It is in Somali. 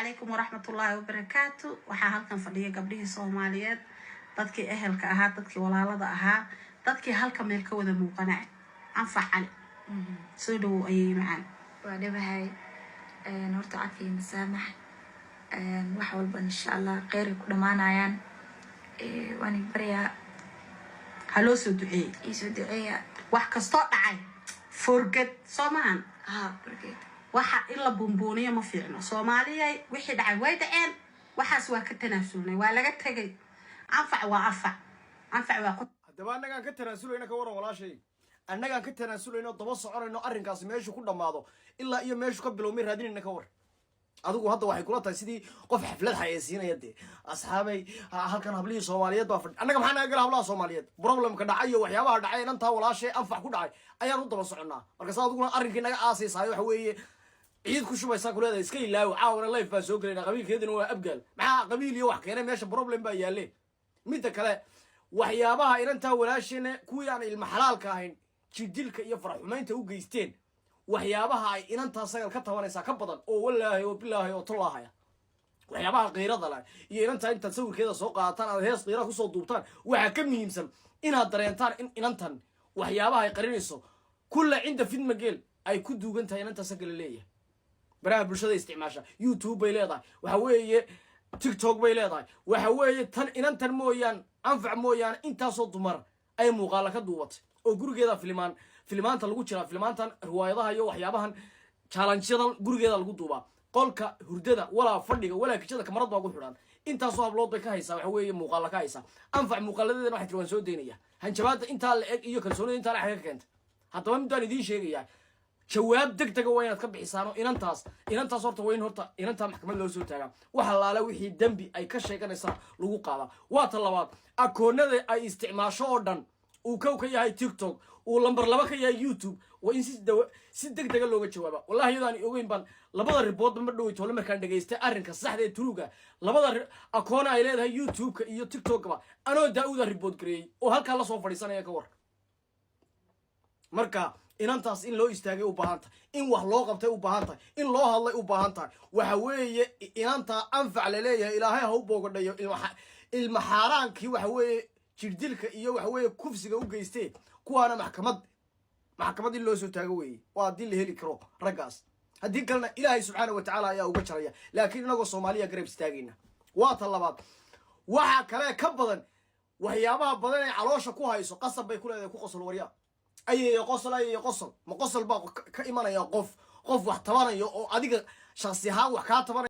عليكم ورحمة الله وبركاته waxaa halkan fadhiya gabdhihii Soomaaliyeed dadkii ehelka ahaa dadkii walaalada ahaa dadkii halka meel ka wada muuqanaa anfacan soo dhaw ayay macaan waa dhabahay horta cafi masamax wax walba insha Allah khayr ku dhamaanayaan waan bariya haloo soo duceey isoo duceeya wax kasto dhacay forget Soomaan forget waxa illa buunbuuniyo ma fiicno Soomaaliyay wixii dhacay way dhaceen waxaas waa ka tanaasulnay waa laga tagay anfac waa hadaba annaga ka tanaasuleyna ka waran walaashay annaga ka tanaasuleyna daba soconayno arrinkaas meeshu ku dhamaado ilaa iyo meeshu ka bilowmay raadinayna ka war adigu hadda waxay kula tahay sidii qof xaflad xayeysiinaya asxaabay halkan hablihii Soomaaliyeed baa fadhi annaga maxaa naga gal hablaha Soomaaliyeed problemka dhacay iyo waxyaabaha dhacay inta walaashay anfac ku dhacay ayaan u daba soconaa marka saaduguna arrinkii naga aasaysaay waxa weeye ciid ku shubaysan ku leedahay iska ilaaw caawna life baa soo galayna qabiilkeedina waa abgaal maxaa qabiil iyo wax keenay meesha problem baa yaalee midda kale waxyaabaha inanta walaashina kuwii aan ilma xalaalka ahayn jidilka iyo faraxumaynta u geysteen waxyaabaha ay inanta sagal ka tabanaysa ka badan oo wallaahi oo billaahi oo tullaahaya waxyaabaha qeyrada la iyo inanta inta sawirkeeda soo qaataan aad hees qeyra ku soo duubtaan waxa ka muhiimsan inaad dareentaan in inantan waxyaabaha ay qarinayso kulla inda fidma geel ay ku duugan tahay inanta sagal leeyahay baraha bulshada isticmaasha YouTube bay leedahay waxa weeye TikTok bay leedahay waxa weeye tan inantan mooyaan anfac mooyaan inta soo dumar ay muuqaal ka duubatay oo gurigeeda filmaanta lagu jira filmaantan riwaayadaha iyo waxyaabahan challenge-yadan gurigeeda lagu duubaa qolka hurdada wala fadhiga wala kijada kamarad baa ku xidhan inta soo hablood bay ka haysaa waxa weeye muuqaal ka haysaa anfac muuqaaladeena waxa jiraan soo deynaya hanjabaada inta la eg iyo kalsoonida inta la xaga keenta haddaba midaan idin sheegaya jawaab degdeg ah inaad ka bixisaano inantaas horta weyn horta inanta maxkamad loo soo taagaa waxa laala wixii dambi ay ka sheeganaysaa lagu qaada waa ta labaad akoonada ay isticmaasho oo dhan uu ka yahay TikTok uu lambar 2 ka yahay YouTube waa in si degdeg looga jawaaba wallahi yadaan ogeyn ban labada report ma dhaw toole markaan dhageystay arrinka saxda ee turuga labada akoon ay leedahay YouTube iyo TikTok ba anoo daawada report gareeyay oo halka la soo fadhiisanaya ka war marka inantaas in loo istaagay u baahan tahay in wax loo qabtay u baahan tahay in loo hadlay u baahan tahay waxa weeye inanta anfac la leeyahay ilaahay ha u boogadhayo ilma xaaraankii waxa weeye jirdilka iyo waxa weeye kufsiga u geystay kuwaana maxkamad in loo soo taago weeye waa dil heli karo ragaas hadii kalena ilaahay subhanahu wa ta'ala ayaa uga jaraya laakiin inagu Soomaaliya garab istaagayna waa ta labaad waxa kale ka badan waxyaabaha badan ee caloosha ku hayso qasab bay ku leedahay ku qosol wariya ayay qosol ma qosol baa ka imanaya qof wax tabanayo oo adiga shakhsi ahaan wax ka tabanayo